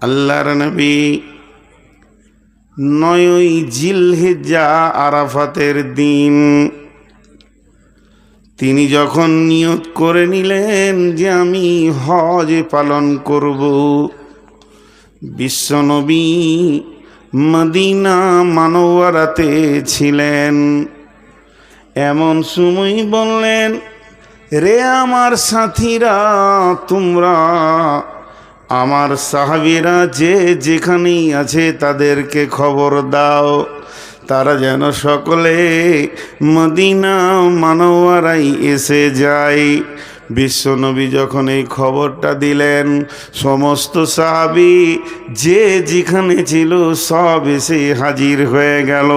আল্লাহর নবী 9ই জিলহিজ্জা আরাফাতের দিন তিনি যখন নিয়ত করে নিলেন যে আমি হজ পালন করব, বিশ্বনবী মদিনা মানওয়ারাতে ছিলেন। এমন সময় বললেন, রে আমার সাথীরা, তোমরা আমার সাহাবীরা যে যেখানেই আছে তাদেরকে খবর দাও, তারা যেন সকলে মদিনা মানওয়ারায় এসে যায়। বিশ্বনবী যখন এই খবরটা দিলেন, সমস্ত সাহাবী যে যেখানে ছিল সব এসে হাজির হয়ে গেল।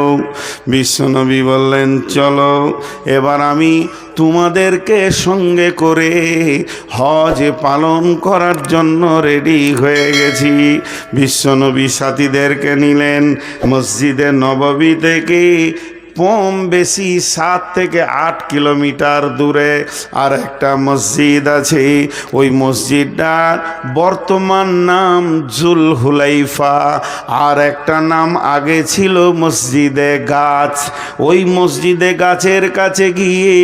বিশ্বনবী বললেন, চলো এবার আমি তোমাদেরকে সঙ্গে করে হজ পালন করার জন্য রেডি হয়ে গেছি। বিশ্বনবী সাথীদেরকে নিলেন। মসজিদে নববী থেকে কম বেশি 7 থেকে 8 কিলোমিটার দূরে আর একটা মসজিদ আছে। ওই মসজিদটার বর্তমান নাম জুলহুলাইফা, আর একটা নাম আগে ছিল মসজিদে গাছ। ওই মসজিদে গাছের কাছে গিয়ে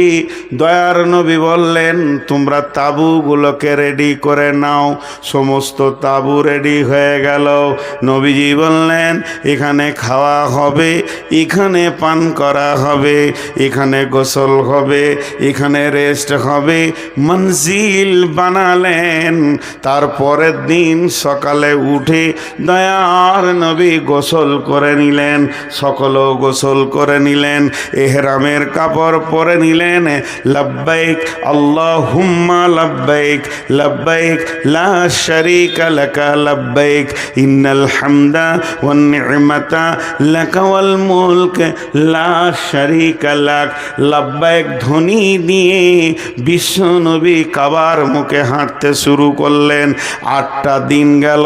দয়ার নবী বললেন, তোমরা তাঁবুগুলোকে রেডি করে নাও। সমস্ত তাঁবু রেডি হয়ে গেল। নবীজি বললেন, এখানে খাওয়া হবে, এখানে পান করা হবে, এখানে গোসল হবে, এখানে রেস্ট হবে। মঞ্জিল বানালেন। তারপরের দিন সকালে উঠে দয়ার নবী গোসল করে নিলেন, সকলও গোসল করে নিলেন, এহরামের কাপড় পরে নিলেন। লব্বাইক আল্লাহুম্মা লব্বাইক, লব্বাইক লা শারীকা লাকা লব্বাইক, ইন্নাল হামদা ওয়ান নি'মাতা লাকা ওয়াল মুলক লা শারীকা লাক। লব্বাইক ধ্বনি দিয়ে বিশ্বনবী কাবার মুখে হাঁটতে শুরু করলেন। 8টা দিন গেল,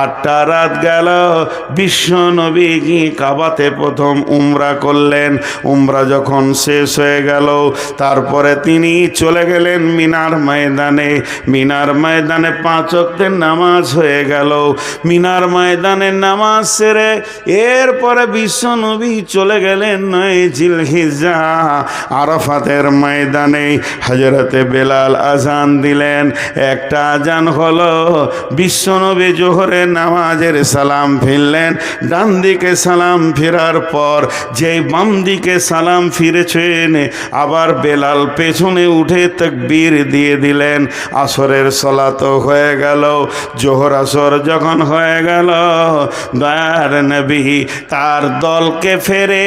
8টা রাত গেল। বিশ্বনবী কাবাতে প্রথম উমরা করলেন। উমরা যখন শেষ হয়ে গেল, তারপরে তিনি চলে গেলেন মিনার ময়দানে। মিনার ময়দানে 5 ওয়াক্তের নামাজ হয়ে গেল। মিনার ময়দানে নামাজ সেরে এরপরে বিশ্বনবী চলে গেলেন 9 জিলহিজ্জা আরাফাতের ময়দানে। হযরতে বেলাল আজান দিলেন। একটা আজান হলো, বিশ্বনবী জোহরের নামাজের সালাম ফিরলেন। ডান দিকে সালাম ফেরার পর যেই বাম দিকে সালাম ফিরেছেন, আবার বেলাল পেছনে উঠে তাকবীর দিয়ে দিলেন। আসরের সালাত হয়ে গেল। জোহর আসর যখন হয়ে গেল, দয়ার নবী তার দলকে ফেরে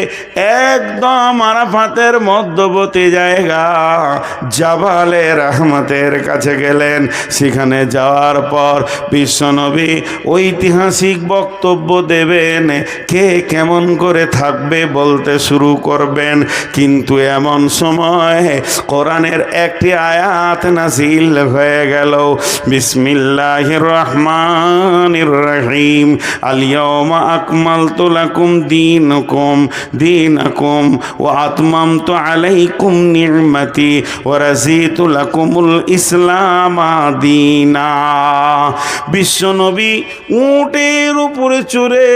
একদম আরাফাতের মধ্যবর্তী জায়গা জাবালে রহমতের কাছে গেলেন। সেখানে যাওয়ার পর বিশ্বনবী ঐতিহাসিক বক্তব্য দেবেন, কে কেমন করে থাকবে বলতে শুরু করবেন। কিন্তু এমন সময় কোরআনের একটি আয়াত নাযিল হয়ে গেল। বিসমিল্লাহির রহমানির রহিম। আল ইয়াওমা আকমালতু লাকুম দীনাকুম ওয়া আতমামতু আলাইকুম নি'মাতি ওয়া রাযীতু লাকুমুল ইসলাম দীনা। বিশ্বনবী উটের উপরে চড়ে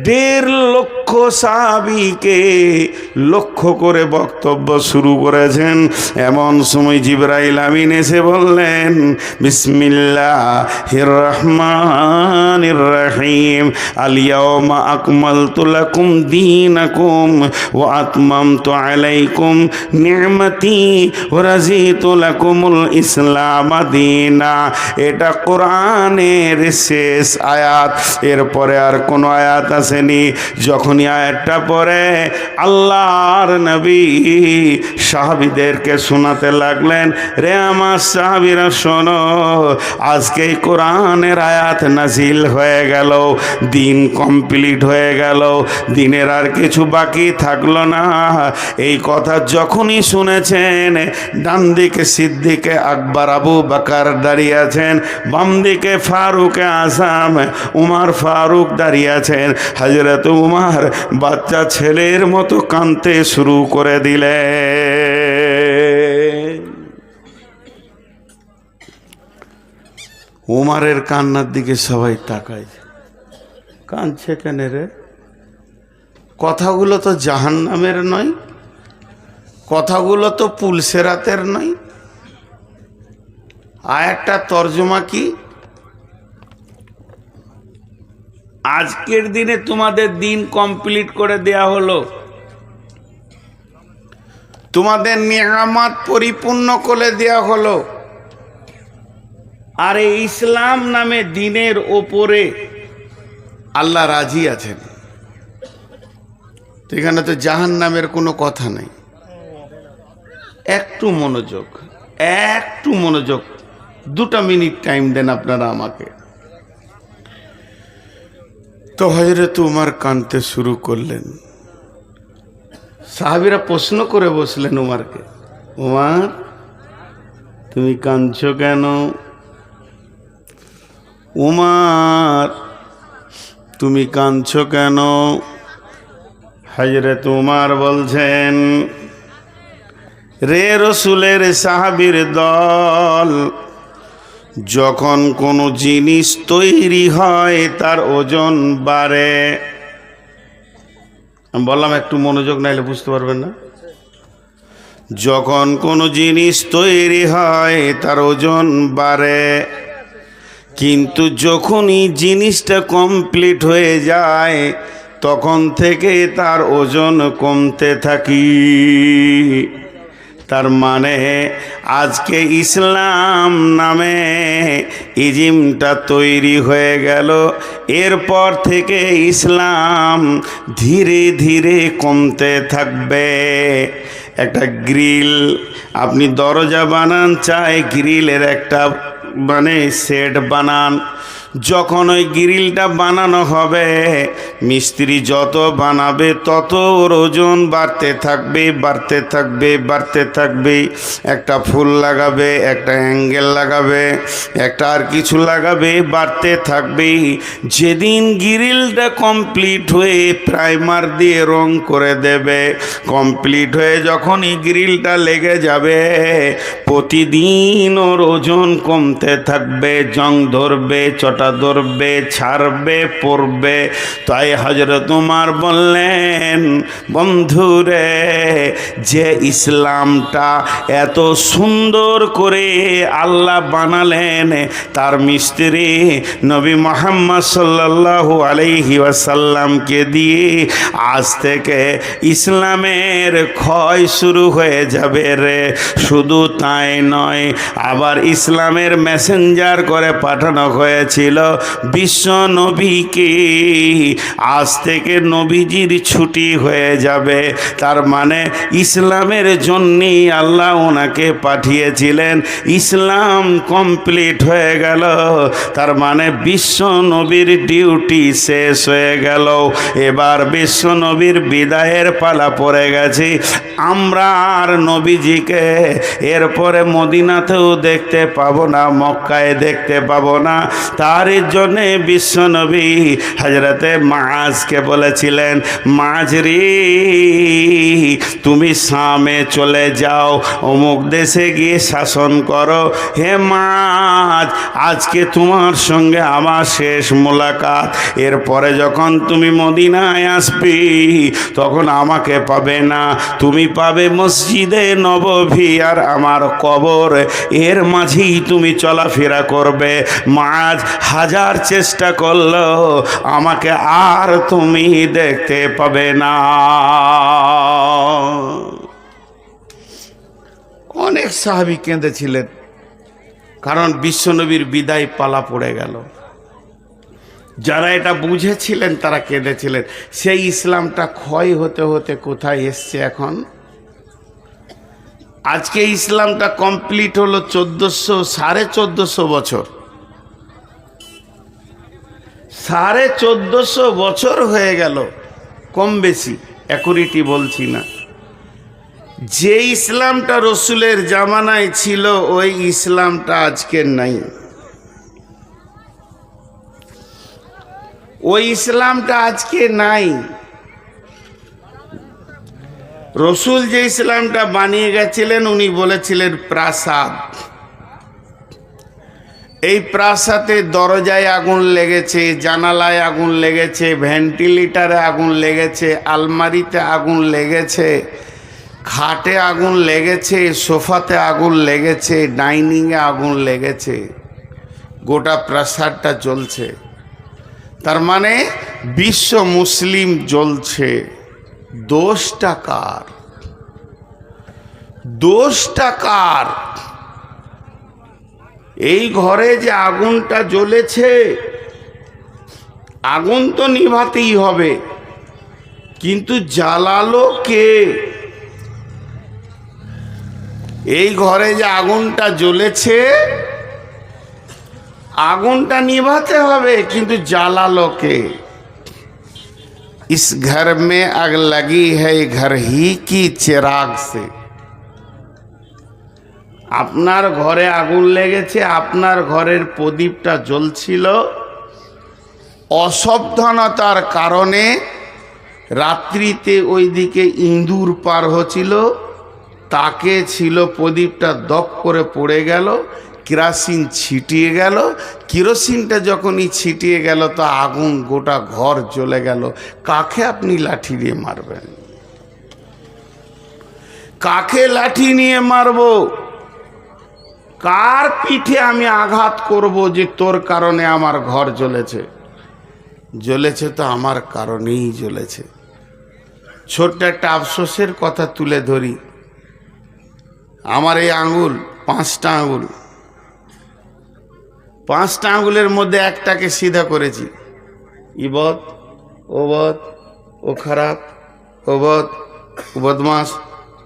1.5 লক্ষ সাহাবীকে লক্ষ্য করে বক্তব্য শুরু করেছেন। এমন সময় জিবরাইল আমিন এসে বললেন, বিসমিল্লাহির রহমানির রহিম। আল ইয়াওমা আকমালতু লাকুম দীনাকুম ওয়া আতমামতু আলাইকুম নি'মাতি ওয়া রাযীতু লাকুমুল ইসলাম দীনা। এটা কোরআনের শেষ আয়াত। এরপরে আর কোনো আয়াত আসেনি। যখনই আয়াতটা পড়ে আল্লাহর নবী সাহাবীদেরকে শোনাতে লাগলেন, রে আমার সাহাবীরা শোনো, আজকে কোরআনের আয়াত নাজিল হয়ে গেল, দিন কমপ্লিট হয়ে গেল, দিনের আর কিছু বাকি থাকলো না। এই কথা যখনই শুনেছেন, ডান দিকে সিদ্দিকে আকবর আবু বকর দাঁড়িয়ে আছেন, বাম দিকে ফারুকে আজম উমর ফারুক দাঁড়িয়ে আছেন। হযরত উমর বাচ্চা ছেলের মতো কাঁদতে শুরু করে দিলেন। উমরের কান্নার দিকে সবাই তাকায়। কাঁদছে কেন রে? কথাগুলো তো জাহান্নামের নয়, কথাগুলো তো পুলসেরাতের নয়। আয়াতটা তর্জমা কি? আজকের দিনে তোমাদের দিন কমপ্লিট করে দেয়া হলো, তোমাদের নিয়ামত পরিপূর্ণ করে দেয়া হলো, আর এই ইসলাম নামে দিনের ওপরে আল্লাহ রাজি আছেন। এখানে তো জাহান্নামের কোনো কথা নেই। একটু মনোযোগ, একটু মনোযোগ, 2 মিনিট টাইম দেন আপনারা আমাকে। তো হযরত উমর কাঁদতে শুরু করলেন। সাহাবীরা প্রশ্ন করে বসলেন উমরকে, উমর তুমি কাঁদছো কেন? উমর তুমি কাঁদছো কেন? হযরত উমর বলছেন, রে রসুলের সাহাবীর দল, যখন কোনো জিনিস তৈরি হয় তার ওজন বাড়ে। আমি বললাম একটু মনোযোগ নাইলে বুঝতে পারবেন না। যখন কোনো জিনিস তৈরি হয় তার ওজন বাড়ে, কিন্তু যখনই জিনিসটা কমপ্লিট হয়ে যায় তখন থেকে তার ওজন কমতে থাকি। তার মানে আজকে ইসলাম নামে ইজিমটা তৈরি হয়ে গেল, এরপর থেকে ইসলাম ধীরে ধীরে কমতে থাকবে। একটা গ্রিল আপনি দরজা বানান, চাই গ্রিলের একটা সেট বানান, যখন ওই গ্রিলটা বানানো হবে মিস্ত্রি যত বানাবে তত ওর ওজন বাড়তে থাকবে, বাড়তে থাকবে, বাড়তে থাকবে। একটা ফুল লাগাবে, একটা অ্যাঙ্গেল লাগাবে, একটা আর কিছু লাগাবে, বাড়তে থাকবে। যেদিন গ্রিলটা কমপ্লিট হয়ে প্রাইমার দিয়ে রং করে দেবে, কমপ্লিট হয়ে যখনই গ্রিলটা লেগে যাবে প্রতিদিন ওর ওজন কমতে থাকবে, জং ধরবে, চটা ধরবে, ছাড়বে, পড়বে। তাই হযরত উমর বললেন, বন্ধুরে, যে ইসলামটা এত সুন্দর করে আল্লাহ বানালেন তার মিস্ত্রি নবী মুহাম্মদ সাল্লাল্লাহু আলাইহি ওয়াসাল্লামকে দিয়ে আজ থেকে ইসলামের ক্ষয় শুরু হয়ে যাবে রে। শুধু তাই নয়, আবার ইসলামের মেসেঞ্জার করে পাঠানো হয়েছিল বিশ্ব নবীকে। আজ থেকে নবীজির ছুটি হয়ে যাবে। তার মানে ইসলামের জন্যই আল্লাহ ওনাকে পাঠিয়েছিলেন। ইসলাম কমপ্লিট হয়ে গেল, তার মানে বিশ্ব নবীর ডিউটি শেষ হয়ে গেল। এবার বিশ্ব নবীর বিদায়ের পালা পড়ে গেছে। আমরা আর নবীজিকে এরপরে মদিনাতেও দেখতে পাবো না, মক্কায় দেখতে পাবো না। তার জন্যে বিশ্বনবী হযরতে মুআজকে বলেছিলেন, মুআজ রে, তুমি শামে চলে যাও, অমুক দেশে গিয়ে শাসন করো। হে মুআজ, আজকে তোমার সঙ্গে আমার শেষ মোলাকাত। এরপরে যখন তুমি মদিনায় আসবে তখন আমাকে পাবে না, তুমি পাবে মসজিদে নববী আর আমার কবর, এর মাঝেই তুমি চলাফেরা করবে। মুআজ হাজার চেষ্টা করলো আমাকে আর তুমি দেখতে পাবে না। অনেক সাহাবী কেঁদেছিলেন, কারণ বিশ্বনবীর বিদায় পালা পড়ে গেল। যারা এটা বুঝেছিলেন তারা কেঁদেছিলেন। সেই ইসলামটা ক্ষয় হতে হতে কোথায় এসছে এখন? আজকে ইসলামটা কমপ্লিট হলো 1450 বছর। 1450 বছর হয়ে গেল, কম বেশি অ্যাকুরেটি বলছি না। যে ইসলামটা রসুলের জামানায় ছিল ওই ইসলামটা আজকে নাই। ওই ইসলামটা আজকে নাই। রসুল যে ইসলামটা বানিয়ে গেছিলেন উনি বলেছিলেন প্রাসাদ। এই প্রাসাদে দরজায় আগুন লেগেছে, জানালায় আগুন লেগেছে, ভেন্টিলেটরে আগুন লেগেছে, আলমারিতে আগুন লেগেছে, খাটে আগুন লেগেছে, সোফাতে আগুন লেগেছে, ডাইনিংয়ে আগুন লেগেছে, গোটা প্রাসাদটা জ্বলছে। তার মানে বিশ্ব মুসলিম জ্বলছে। দোষটা কার? দোষটা কার? এই ঘরে যে আগুনটা জ্বলেছে, আগুন তো নিভাতেই হবে, কিন্তু জ্বালালো কে? এই ঘরে যে আগুনটা জ্বলেছে, আগুনটা নিভাতে হবে, কিন্তু জ্বালালো কে? इस घर में आग लगी है घर ही की चिराग से। আপনার ঘরে আগুন লেগেছে, আপনার ঘরের প্রদীপটা জ্বলছিল, অসাবধানতার কারণে রাত্রিতে ওইদিকে ইঁদুর পার হচ্ছিল, তাকে ছিল প্রদীপটা দপ করে পড়ে গেল, কেরোসিন ছিটিয়ে গেল। কেরোসিনটা যখনই ছিটিয়ে গেল তো আগুন গোটা ঘর জ্বলে গেল। কাকে আপনি লাঠি দিয়ে মারবেন? কাকে লাঠি নিয়ে মারব? কার পিঠে আমি আঘাত করব যে তোর কারণে আমার ঘর জ্বলেছে? জ্বলেছে তো আমার কারণেই জ্বলেছে। ছোট্ট একটা আফসোসের কথা তুলে ধরি। আমার এই আঙ্গুল, 5টা আঙ্গুল, 5টা আঙ্গুলের মধ্যে একটাকে সিধা করেছি। ইবদ, ওবদ, ও খারাপ, ওবদ, ও বদমাস,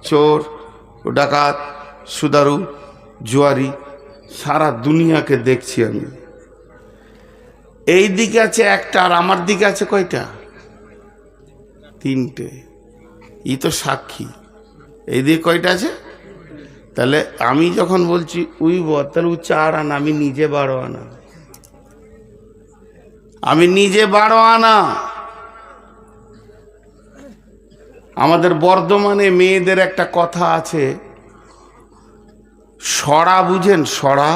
চোর, ও ডাকাত, সুদারু, জুয়ারি, সারা দুনিয়াকে দেখছি আমি। এই দিকে আছে একটা, আর আমার দিকে আছে কয়টা? 3টে। ই তো সাক্ষী। এই দিকে কয়টা আছে? তাহলে আমি যখন বলছি উইবদ, তাহলে ও 4 আনা, আমি নিজে 12 আনা। আমি নিজে 12 আনা। আমাদের বর্ধমানে মেয়েদের একটা কথা আছে, সরা বুঝেন? সরা,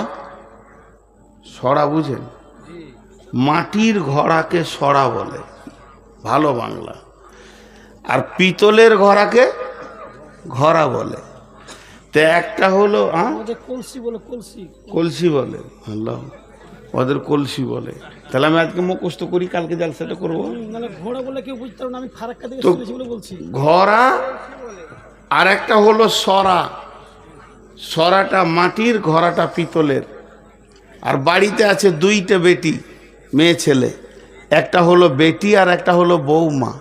সরা বুঝেন? মাটির ঘড়াকে সরা বলে, ভালো বাংলা। আর পিতলের ঘড়াকে ঘড়া বলে। তো একটা হলো কলসি বলে, কলসি বলে, আল্লাহ ওদের কলসি বলে। তাহলে আমি আজকে মুখস্থ করি, কালকে জালসাটা করবো। ঘড়া আর একটা হলো সরা। সরাটা মাটির, ঘড়াটা পিতলের। আর বাড়িতে আছে 2টে বেটি, মেয়ে ছেলে। একটা হলো বেটি আর একটা হলো বৌমা।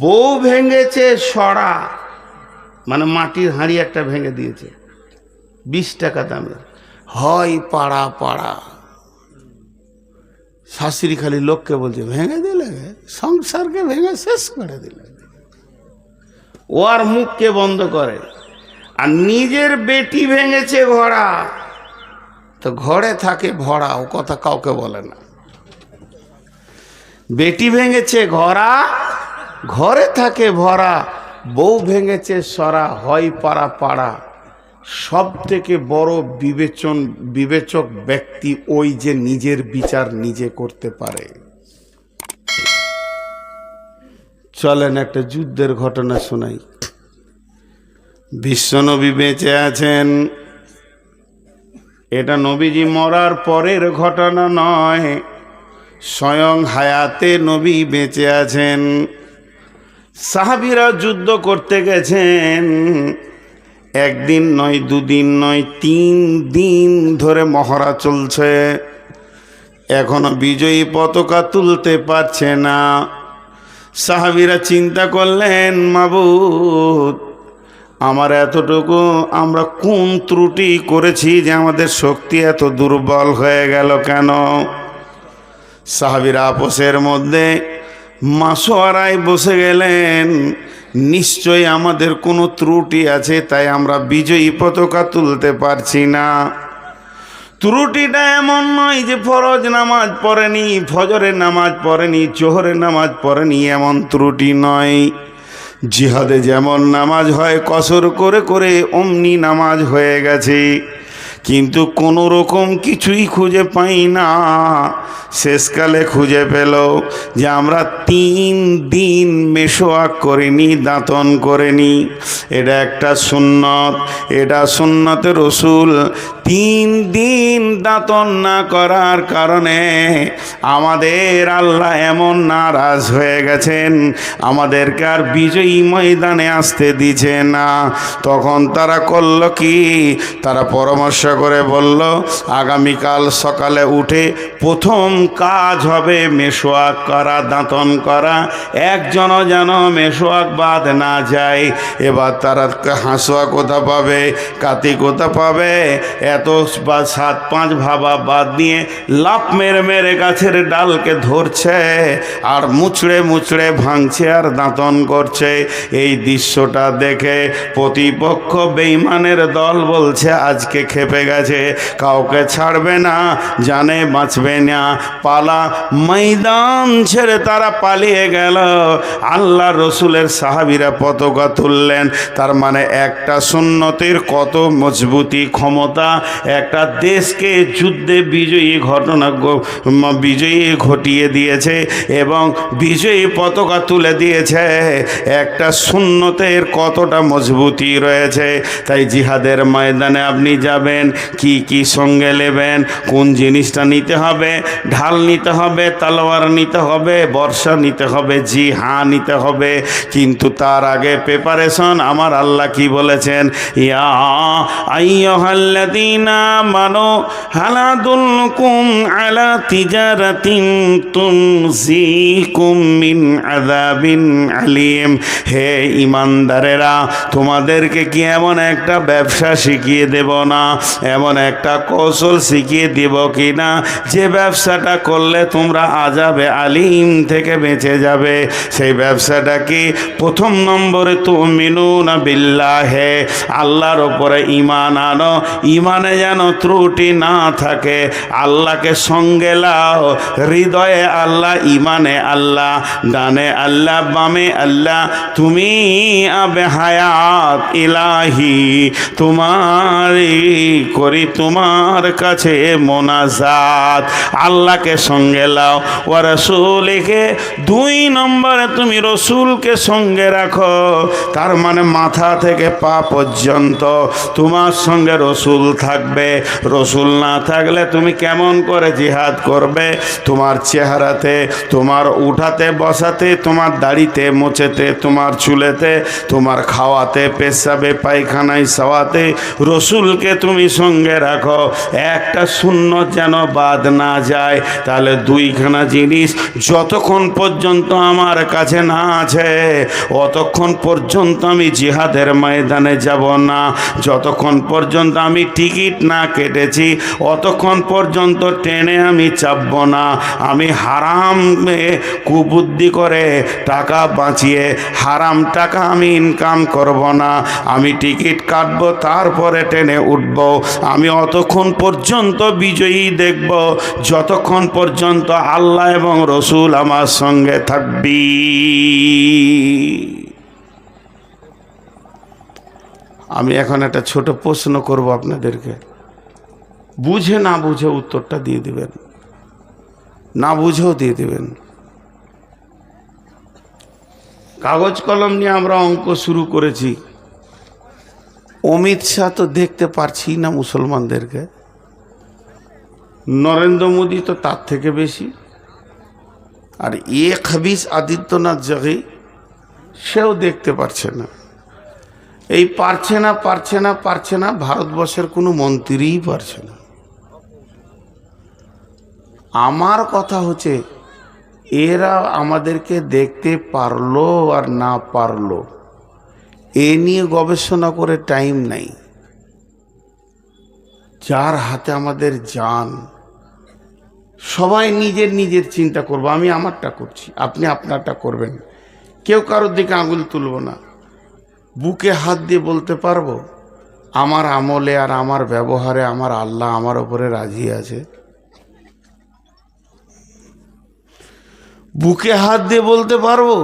বউ ভেঙেছে সরা, মানে মাটির হাঁড়ি একটা ভেঙে দিয়েছে, 20 টাকা দামের। হয় পাড়া পাড়া। শাশুড়ি খালি লোককে বলছে, ভেঙে দিলে, সংসারকে ভেঙে শেষ করে দিলে। ও আর মুখকে বন্ধ করে। আর নিজের বেটি ভেঙেছে ঘোড়া, তো ঘরে থাকে ভরা, ও কথা কাউকে বলে না। বেটি ভেঙেছে ঘোড়া, ঘরে থাকে ভরা। বউ ভেঙেছে সরা, হয় পাড়া পাড়া। সব থেকে বড় বিবেচক ব্যক্তি ওই যে নিজের বিচার নিজে করতে পারে। চলেন একটা যুদ্ধের ঘটনা শোনাই। বিশ্বনবী বেঁচে আছেন, এটা নবীজি মরার পরের ঘটনা নয়, স্বয়ং হায়াতে নবী বেঁচে আছেন। সাহাবীরা যুদ্ধ করতে গেছেন, 1 দিন নয়, 2 দিন নয়, 3 দিন ধরে মহড়া চলছে, এখনো বিজয়ী পতাকা তুলতে পারছে না। সাহাবীরা চিন্তা করলেন, মাবুদ আমার এতটুকু আমরা কোন ত্রুটি করেছি যে আমাদের শক্তি এত দুর্বল হয়ে গেল কেন? সাহাবীরা আপসের মধ্যে মাসোয়ারায় বসে গেলেন, নিশ্চয়ই আমাদের কোনো ত্রুটি আছে, তাই আমরা বিজয়ী পতাকা তুলতে পারছি না। ত্রুটিটা এমন নয় যে ফরজ নামাজ পড়েনি, ফজরের নামাজ পড়েনি, জোহরের নামাজ পড়েনি, এমন ত্রুটি নয়। জিহাদে যেমন নামাজ হয় কসর করে করে অমনি নামাজ হয়ে গেছে, কিন্তু কোনো রকম কিছুই খুঁজে পাই না। শেষকালে খুঁজে পেল যে আমরা 3 দিন মেশোয়াক করিনি, দাঁতন করিনি। এটা একটা সুন্নত, এটা সুন্নতে রসুল। 3 দিন দাঁতন না করার কারণে আমাদের আল্লাহ এমন নারাজ হয়ে গেছেন, আমাদেরকে আর বিজয়ী ময়দানে আসতে দিছে না। তখন তারা করল কি, তারা পরামর্শ করে বলল আগামীকাল সকালে উঠে প্রথম কাজ হবে মেশোয়াক করা, দাঁতন করা। একজনও যেন মেশোয়াক বাদ না যায়। এবার তারা হাঁসুয়া কোথা পাবে, কাতি কোথা পাবে, এত 7-5 ভাবা বাদ দিয়ে লাফ মেরে মেরে গাছের ডালকে ধরছে আর মুচড়ে মুচড়ে ভাঙছে আর দাঁতন করছে। এই দৃশ্যটা দেখে প্রতিপক্ষ বেঈমানের দল বলছে আজকে খেপে গেছে, কাউকে ছাড়বে না, জানে বাঁচবে না। পালা, ময়দান ছেড়ে তারা পালিয়ে গেল। আল্লাহ রসুলের সাহাবীরা পতাকা তুললেন। তার মানে একটা সুন্নতের কত মজবুতি, ক্ষমতা, একটা দেশকে যুদ্ধে বিজয়ী ঘটিয়ে দিয়েছে এবং বিজয়ী পতাকা তুলে দিয়েছে। একটা সুন্নতের কতটা মজবুতি রয়েছে। তাই জিহাদের ময়দানে আপনি যাবেন, কি কি সঙ্গে নেবেন, কোন জিনিসটা নিতে হবে, ঢাল নিতে হবে, তলোয়ার নিতে হবে, বর্ষা নিতে হবে, জি হ্যাঁ নিতে হবে। কিন্তু তার আগে প্রিপারেশন আমার আল্লাহ কি বলেছেন, ইয়া আইয়ুহাল্লাযীনা আমানু হাল আদুল্লুকুম আলা তিজারাতিন তুনজিকুম মিন আযাবিন আলীম। হে ঈমানদারেরা, তোমাদেরকে কি এমন একটা ব্যবসা শিখিয়ে দেব না, এমন একটা কৌশল শিখিয়ে দেব কি না যে ব্যবসাটা করলে তোমরা আযাবে আলীম থেকে বেঁচে যাবে। সেই ব্যবসাটা কি? প্রথম নম্বরে তুমিনুনা বিল্লাহে, আল্লাহর ওপরে ঈমান আনো। ঈমানে যেন ত্রুটি না থাকে। আল্লাহকে সঙ্গে লাও, হৃদয়ে আল্লাহ, ঈমানে আল্লাহ, ডানে আল্লাহ, বামে আল্লাহ। তুমি আবে হায়াত ইলাহি, তোমারই করি তোমার কাছে মোনাজাত। আল্লাহকে সঙ্গে লাও। ওয়া রাসূলিকে, 2 নম্বরে তুমি রসুলকে সঙ্গে রাখো। তার মানে মাথা থেকে পা পর্যন্ত তোমার সঙ্গে রসুল থাকবে। রসুল না থাকলে তুমি কেমন করে জিহাদ করবে? তোমার চেহারাতে, তোমার উঠাতে বসাতে, তোমার দাড়িতে মোচেতে, তোমার চুলেতে, তোমার খাওয়াতে, পেশাবে, পায়খানায়, সাওয়াতে রসুলকে তুমি সঙ্গে রাখো। একটা সুন্নত যেন বাদ না যায়। তাহলে 2খানা জিনিস যতক্ষণ পর্যন্ত আমার কাছে না আছে অতক্ষণ পর্যন্ত আমি জিহাদের ময়দানে যাব না। যতক্ষণ পর্যন্ত আমি টিকিট না কেটেছি অতক্ষণ পর্যন্ত ট্রেনে আমি চাপব না। আমি হারামে কুবুদ্ধি করে টাকা বাঁচিয়ে হারাম টাকা আমি ইনকাম করব না। আমি টিকিট কাটবো, তারপরে ট্রেনে উঠব। আমি অতক্ষণ পর্যন্ত বিজয়ী দেখব যতক্ষণ পর্যন্ত আল্লাহ এবং রসুল আমার সঙ্গে থাকবি। আমি এখন একটা ছোট প্রশ্ন করব আপনাদেরকে, বুঝে না বুঝে উত্তরটা দিয়ে দিবেন, না বুঝেও দিয়ে দিবেন। কাগজ কলম নিয়ে আমরা অঙ্ক শুরু করেছি। অমিত শাহ তো দেখতে পারছি না মুসলমানদেরকে, নরেন্দ্র মোদী তো তার থেকে বেশি, আর খাবিস আদিত্যনাথ জগি সেও দেখতে পারছে না। এই পারছে না পারছে না পারছে না, ভারতবর্ষের কোনো মন্ত্রীই পারছে না। আমার কথা হচ্ছে এরা আমাদেরকে দেখতে পারলো আর না পারলো এ নিয়ে গবেষণা করে টাইম নাই। যার হাতে আমাদের জান, সবাই নিজের নিজের চিন্তা করবো। আমি আমারটা করছি, আপনি আপনারটা করবেন। কেউ কারোর দিকে আঙুল তুলব না। বুকে হাত দিয়ে বলতে পারবো আমার আমলে আর আমার ব্যবহারে আমার আল্লাহ আমার ওপরে রাজি আছে। বুকে হাত দিয়ে বলতে পারবো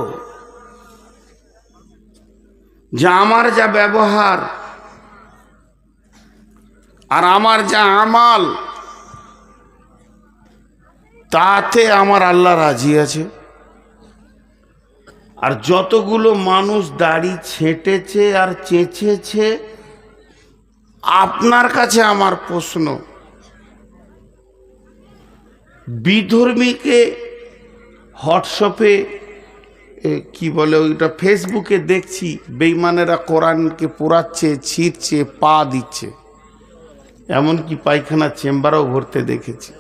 যে আমার যা ব্যবহার আর আমার যা আমাল তাতে আমার আল্লাহ রাজি আছে। আর যতগুলো মানুষ দাড়ি ছেঁটেছে আর চেঁচেছে, আপনার কাছে আমার প্রশ্ন, বিধর্মীকে হোয়াটসঅ্যাপে কি বলে ওইটা ফেসবুকে দেখছি বেঈমানেরা কোরআনকে পোড়াচ্ছে, ছিঁড়ছে, পা দিচ্ছে, এমনকি পায়খানা চেম্বারও ভরতে দেখেছি।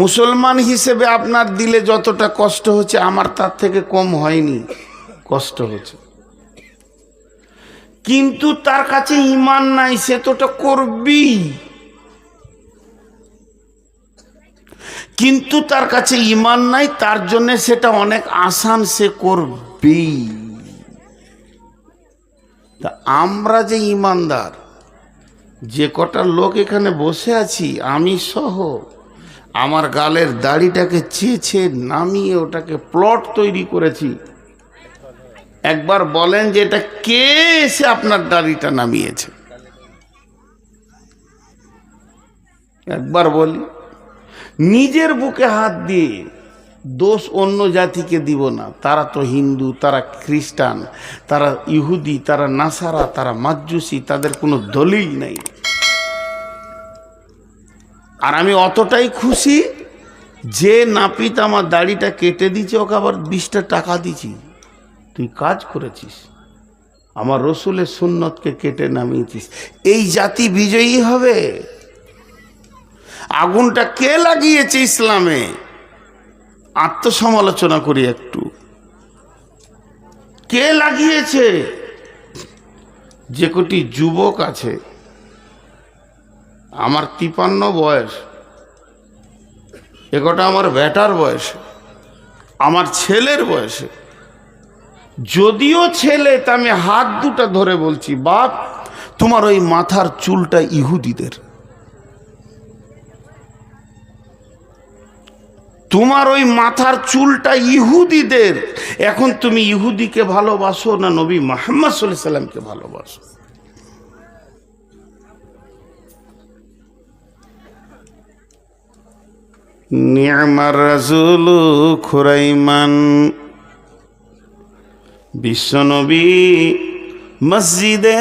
মুসলমান হিসেবে আপনার দিলে যতটা কষ্ট হচ্ছে আমার তার থেকে কম হয়নি, কষ্ট হচ্ছে। কিন্তু তার কাছে ঈমান নাই, সে তোটা করবেই। কিন্তু তার কাছে ঈমান নাই, তার জন্য সেটা অনেক আসান, সে করবেই। তা আমরা যে ঈমানদার, যে কটা লোক এখানে বসে আছি, আমি সহ, আমার গালের দাড়িটাকে চেঁচে নামিয়ে ওটাকে প্লট তৈরি করেছি। একবার বলেন যে এটা কে এসে আপনার দাড়িটা নামিয়েছে? একবার বলি। নিজের বুকে হাত দিয়ে দোষ অন্য জাতিকে দিব না। তারা তো হিন্দু, তারা খ্রিস্টান, তারা ইহুদি, তারা নাসারা, তারা মাজুসি, তাদের কোনো দলিল নেই। আর আমি অতটাই খুশি যে নাপিত আমার দাড়িটা কেটে দিচ্ছে, ওকে আবার 20টা টাকা দিচ্ছি। তুই কাজ করেছিস, আমার রসুলের সুন্নতকে কেটে নামিয়েছিস। এই জাতি বিজয়ী হবে। আগুনটা কে লাগিয়েছে ইসলামে? আত্মসমালোচনা করি একটু। কে লাগিয়েছে? যে কটি যুবক আছে, আমার 53 বয়স, একটা আমার বেটার বয়সে, আমার ছেলের বয়সে, যদিও ছেলে, তা আমি হাত দুটা ধরে বলছি, বাপ তোমার ওই মাথার চুলটা ইহুদিদের, তোমার ওই মাথার চুলটা ইহুদিদের। এখন তুমি ইহুদিকে ভালোবাসো না নবী মুহাম্মদ সাল্লাল্লাহু আলাইহি সাল্লামকে ভালোবাসো? নি'মার রাসূল খুরাইমান। বিশ্বনবী মসজিদে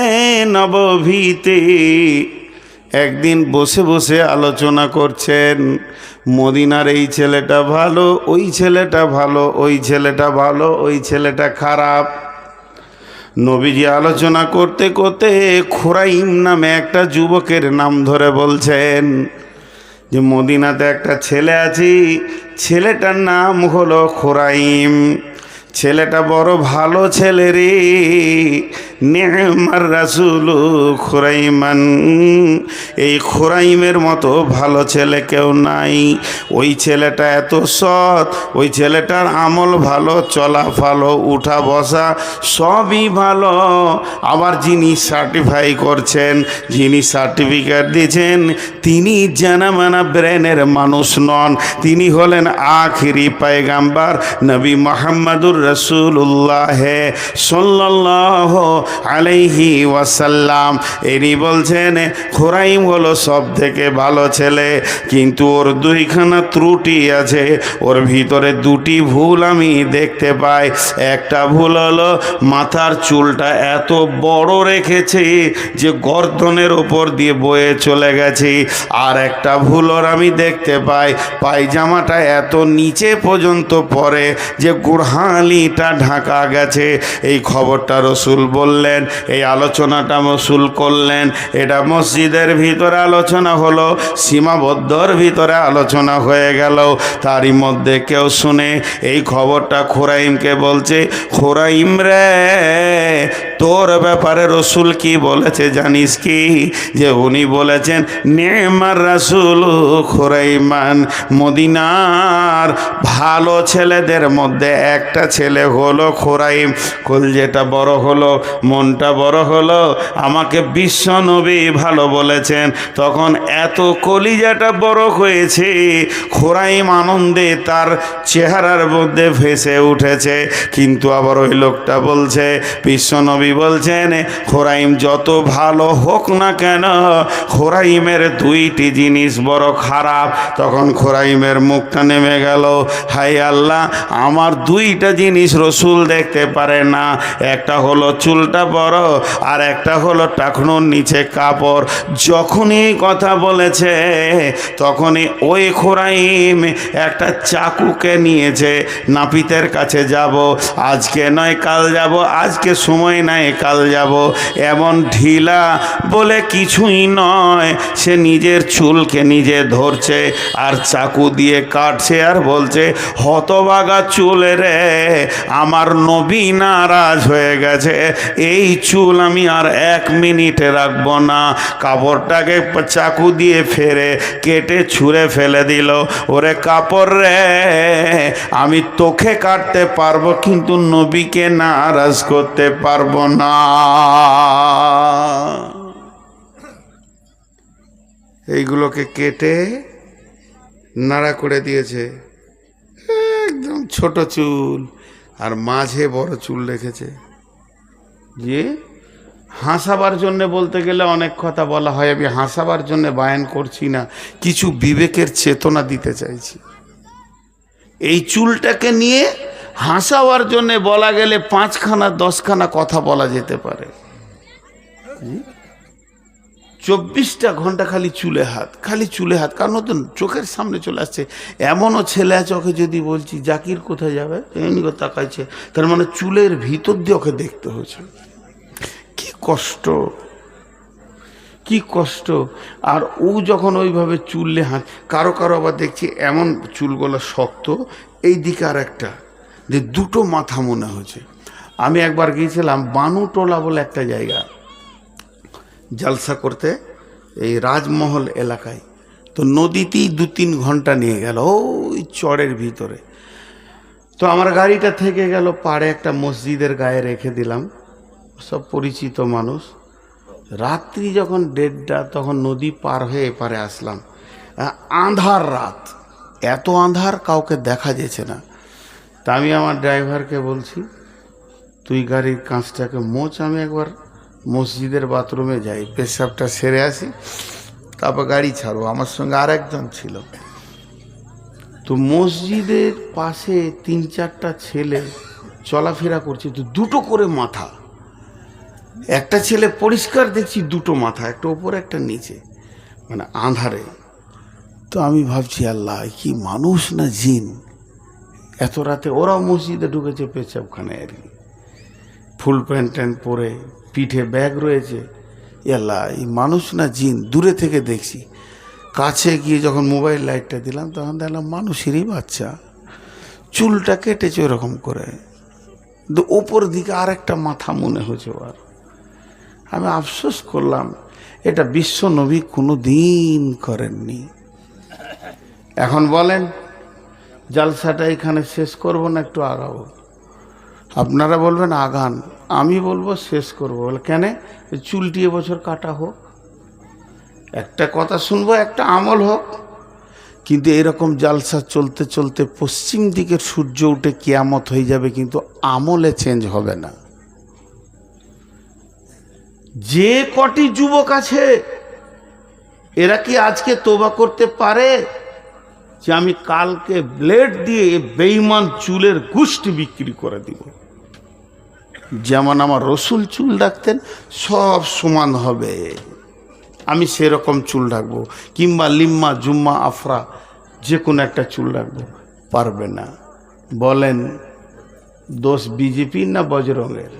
নববীতে একদিন বসে বসে আলোচনা করছেন, মদিনার এই ছেলেটা ভালো, ওই ছেলেটা ভালো, ওই ছেলেটা ভালো, ওই ছেলেটা খারাপ। নবীজি আলোচনা করতে করতে খুরাইম নামে একটা যুবকের নাম ধরে বলছেন যে মদিনাতে একটা ছেলে আছে, ছেলেটার নাম হলো খুরাইম। ছেলেটা বড় ভালো ছেলে রে, নি'মার রাসূল খুরাইমান। এই খুরাইমের মতো ভালো ছেলে কেউ নাই। ওই ছেলেটা এত সৎ, ওই ছেলেটার আমল ভালো, চলা ভালো, উঠা বসা সবই ভালো। আবার যিনি সার্টিফাই করছেন, যিনি সার্টিফিকেট দিয়েছেন, তিনি জানামানা ব্রেনের মানুষ নন, তিনি হলেন আখিরি পয়গাম্বার নবী মুহাম্মদুর রাসূলুল্লাহ সাল্লাল্লাহু আলাইহি ওয়াসাল্লাম। এনি বলছেন খুরাইম হলো সব থেকে ভালো ছেলে, কিন্তু ওর 2খানা ত্রুটি আছে, ওর ভিতরে 2টি ভুল আমি দেখতে পাই। একটা ভুল হলো মাথার চুলটা এত বড় রেখেছে যে গর্দনের ওপর দিয়ে বয়ে চলে গেছে। আর একটা ভুল ওর আমি দেখতে পাই, পায়জামাটা এত নিচে পর্যন্ত পরে যে গুড়হালিটা ঢাকা গেছে। এই খবরটা রসুল বললেন, এই আলোচনাটা রসুল করলেন। এটা মসজিদের ভিতরে আলোচনা হলো, সীমাবদ্ধর ভিতরে আলোচনা হয়ে গেল। তারই মধ্যে কেউ শুনে এই খবরটা খুরাইমকে বলছে, খুরাইম রে, তোর ব্যাপারে রসুল কি বলেছে জানিস কি? যে উনি বলেছেন নি'মার রাসূল খুরাইমান। মদিনার ভালো ছেলেদের মধ্যে একটা ছেলে হলো খুরাইম। কলজেটা বড় হলো, মনটা বড় হলো, আমাকে বিশ্ব নবী ভালো বলেছেন। তখন এত কলিজাটা বড় হয়েছে, খোরাইম আনন্দে তার চেহারার মধ্যে ভেসে উঠেছে। কিন্তু আবার ওই লোকটা বলছে, বিশ্ব নবী বলছেন, খোরাইম যত ভালো হোক না কেন, খোরাইমের দুইটি জিনিস বড় খারাপ। তখন খোরাইমের মুখটা নেমে গেল, হায় আল্লাহ, আমার দুইটা জিনিস রসুল দেখতে পারে না, একটা হলো চুলটা বড়, আর একটা হলো টাকনুর নিচে কাপড়। যখনই কথা বলেছে তখনই ওই খোরাইম একটা চাকুকে নিয়েছে, নাপিতের কাছে যাব, আজকে নয় কাল যাব, আজকে সময় নাই কাল যাব, এমন ঢিলা বলে কিছুই নয়। সে নিজের চুলকে নিজে ধরছে আর চাকু দিয়ে কাটছে আর বলছে, হতভাগা চুল রে, আমার নবী নারাজ হয়ে গেছে, এই চুল আমি আর 1 মিনিটে রাখবো না। কাপড়টাকে চাকু দিয়ে ফেরে কেটে ছুঁড়ে ফেলে দিল। ওরে কাপড় রে, আমি তোকে কাটতে পারবো কিন্তু নবীকে নারাজ করতে পারবো না। এইগুলোকে কেটে নাড়া করে দিয়েছে, একদম ছোট চুল আর মাঝে বড় চুল রেখেছে। যে হাসাবার জন্য বলতে গেলে অনেক কথা বলা হয়, আমি হাসাবার জন্য বায়ান করছি না, কিছু বিবেকের চেতনা দিতে চাইছি। এই চুলটাকে নিয়ে হাসাবার জন্য বলা গেলে 5খানা 10খানা কথা বলা যেতে পারে। 24টা ঘন্টা খালি চুলে হাত, খালি চুলে হাত, কারণ তো চোখের সামনে চলে আসছে। এমনও ছেলে আছে, ওকে যদি বলছি জাকির কোথায় যাবে, এমনি করে তাকাইছে, তার মানে চুলের ভিতর দিয়ে ওকে দেখতে হয়েছে। কি কষ্ট, কি কষ্ট। আর ও যখন ওইভাবে চুললে হাত, কারো কারো আবার দেখছি এমন চুলগুলো শক্ত, এই দিকে আর একটা যে দুটো মাথা মনে হয়েছে। আমি একবার গিয়েছিলাম বানুটোলা বলে একটা জায়গা জলসা করতে, এই রাজমহল এলাকায়। তো নদীতেই 2-3 ঘন্টা নিয়ে গেল ওই চরের ভিতরে। তো আমার গাড়িটা থেকে গেল পাড়ে একটা মসজিদের গায়ে রেখে দিলাম, সব পরিচিত মানুষ। রাত্রি যখন 1:30 তখন নদী পার হয়ে এপারে আসলাম। আঁধার রাত, এত আঁধার কাউকে দেখা যেছে না। তা আমি আমার ড্রাইভারকে বলছি, তুই গাড়ির কাঁচটাকে মোচ, আমি একবার মসজিদের বাথরুমে যাই, পেশাবটা সেরে আসি, তারপর গাড়ি ছাড়বো। আমার সঙ্গে আর একজন ছিল। তো মসজিদের পাশে 3-4টা ছেলে চলাফেরা করছে, তো দুটো করে মাথা। একটা ছেলে পরিষ্কার দেখছি দুটো মাথা, একটা ওপরে একটা নিচে, মানে আঁধারে। তো আমি ভাবছি, আল্লাহ, কি মানুষ না জিন, এত রাতে ওরাও মসজিদে ঢুকেছে পেশাবখানায় আর কি, ফুল প্যান্ট ট্যান্ট পরে, পিঠে ব্যাগ রয়েছে। আল্লাহ, এই মানুষ না জিন। দূরে থেকে দেখছি, কাছে গিয়ে যখন মোবাইল লাইটটা দিলাম তখন দেখলাম মানুষেরই বাচ্চা, চুলটা কেটেছে ওরকম করে, কিন্তু ওপর দিকে আর একটা মাথা মনে হয়েছে ওর। আমি আফসোস করলাম, এটা বিশ্ব নবী কোনো দিন করেননি। এখন বলেন, জালসাটা এখানে শেষ করব না একটু আগাবো? আপনারা বলবেন আগান, আমি বলবো শেষ করবো। বলে কেন? চুলটি এবছর কাটা হোক, একটা কথা শুনবো, একটা আমল হোক। কিন্তু এরকম জালসা চলতে চলতে পশ্চিম দিকের সূর্য উঠে কিয়ামত হয়ে যাবে, কিন্তু আমলে চেঞ্জ হবে না। যে কটি যুবক আছে, এরা কি আজকে তোবা করতে পারে যে আমি কালকে ব্লেড দিয়ে বেঈমান চুলের গোষ্ঠী বিক্রি করে দিব? যেমন আমার রসুল চুল রাখতেন, সব সমান হবে, আমি সেরকম চুল রাখবো। কিংবা লিম্মা, জুম্মা, আফরা, যে কোনো একটা চুল রাখবো, পারবে না। বলেন, দোষ বিজেপির না বজরঙ্গের?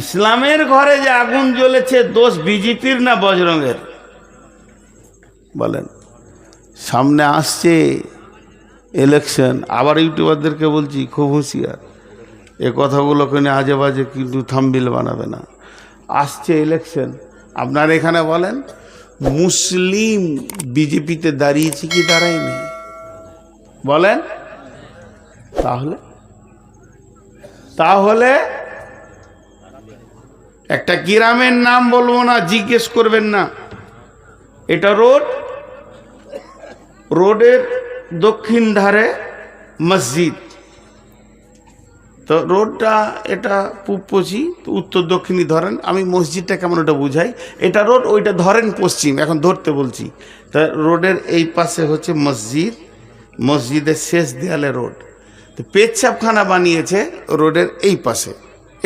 ইসলামের ঘরে যে আগুন জ্বলেছে, দোষ বিজেপির না বজরঙ্গের? বলেন। সামনে আসছে ইলেকশন, আবার ইউটিউবারদেরকে বলছি খুব হুঁশিয়ার, এ কথাগুলোকে নিয়ে আজে বাজে কিন্তু থাম্বনেল বানাবে না। আসছে ইলেকশন, আপনার এখানে বলেন মুসলিম বিজেপিতে দাঁড়িয়েছে কি দাঁড়ায়নি? বলেন। তাহলে একটা গ্রামের নাম বলবো না, জিজ্ঞেস করবেন না। এটা রোড, রোডের দক্ষিণ ধারে মসজিদ। তো রোডটা এটা পূব পশ্চিম, উত্তর দক্ষিণই ধরেন। আমি মসজিদটা কেমন ওটা বুঝাই। এটা রোড, ওইটা ধরেন পশ্চিম, এখন ধরতে বলছি। তা রোডের এই পাশে হচ্ছে মসজিদ, মসজিদের শেষ দেয়ালে রোড। তো পেচ্ছাপখানা বানিয়েছে রোডের এই পাশে,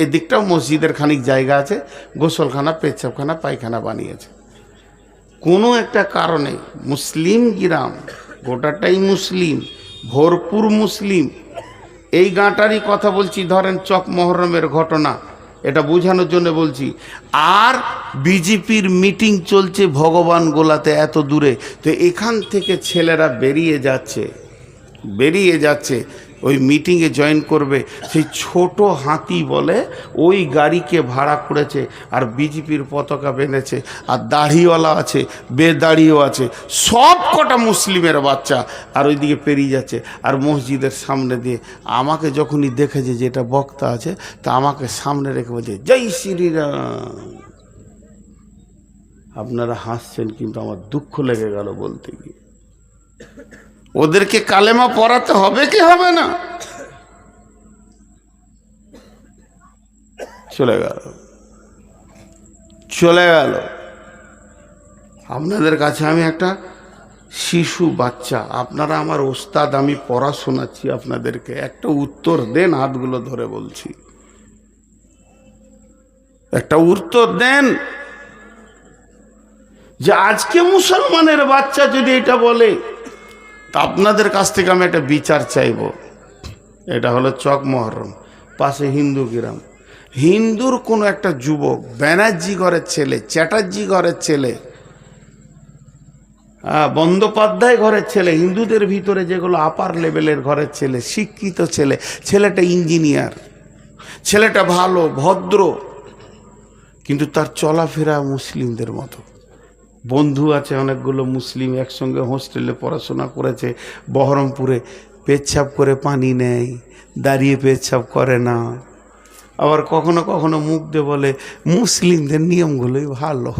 এই দিকটাও মসজিদের খানিক জায়গা আছে, গোসলখানা, পেচ্ছাপখানা, পায়খানা বানিয়েছে। কোনো একটা কারণে মুসলিম গ্রাম, গোটাটাই মুসলিম, ভরপুর মুসলিম। এই গাঁটারই কথা বলছি, ধরেন চক মহরমের ঘটনা, এটা বোঝানোর জন্য বলছি। আর বিজেপির মিটিং চলছে ভগবান গোলাতে, এত দূরে। তো এখান থেকে ছেলেরা বেরিয়ে যাচ্ছে ওই মিটিংয়ে জয়েন করবে। সেই ছোট হাতি বলে ওই গাড়িকে ভাড়া করেছে, আর বিজেপির পতাকা বেঁধেছে, আর দাড়িওয়ালা আছে, বেদাড়িও আছে, সব কটা মুসলিমের বাচ্চা, আর ওইদিকে পেরিয়ে যাচ্ছে। আর মসজিদের সামনে দিয়ে আমাকে যখনই দেখেছে যে এটা বক্তা আছে, তা আমাকে সামনে রেখে বলছে জয় শ্রীরাম। আপনারা হাসছেন, কিন্তু আমার দুঃখ লেগে গেল বলতে গিয়ে। ওদেরকে কালেমা পড়াতে হবে কি হবে না? চলে গেল। আপনাদের কাছে আমি একটা শিশু বাচ্চা, আপনারা আমার ওস্তাদ, আমি পড়া শোনাচ্ছি আপনাদেরকে, একটা উত্তর দেন, হাতগুলো ধরে বলছি, একটা উত্তর দেন। যে আজকে মুসলমানের বাচ্চা যদি এটা বলে, তা আপনাদের কাছ থেকে আমি একটা বিচার চাইব। এটা হলো চক মহরম, পাশে হিন্দু গ্রাম। হিন্দুর কোনো একটা যুবক, ব্যানার্জি ঘরের ছেলে, চ্যাটার্জি ঘরের ছেলে, বন্দ্যোপাধ্যায় ঘরের ছেলে, হিন্দুদের ভিতরে যেগুলো আপার লেভেলের ঘরের ছেলে, শিক্ষিত ছেলে, ছেলেটা ইঞ্জিনিয়ার, ছেলেটা ভালো ভদ্র, কিন্তু তার চলাফেরা মুসলিমদের মতো। বন্ধু আছে অনেকগুলো মুসলিম, একসঙ্গে হোস্টেলে পড়াশোনা করেছে বহরমপুরে। পেচ্ছাপ করে পানি নেয়, দাঁড়িয়ে পেচ্ছাপ করে না। আবার কখনো কখনো মুখ দিয়ে বলে মুসলিমদের নিয়মগুলোই ভালো।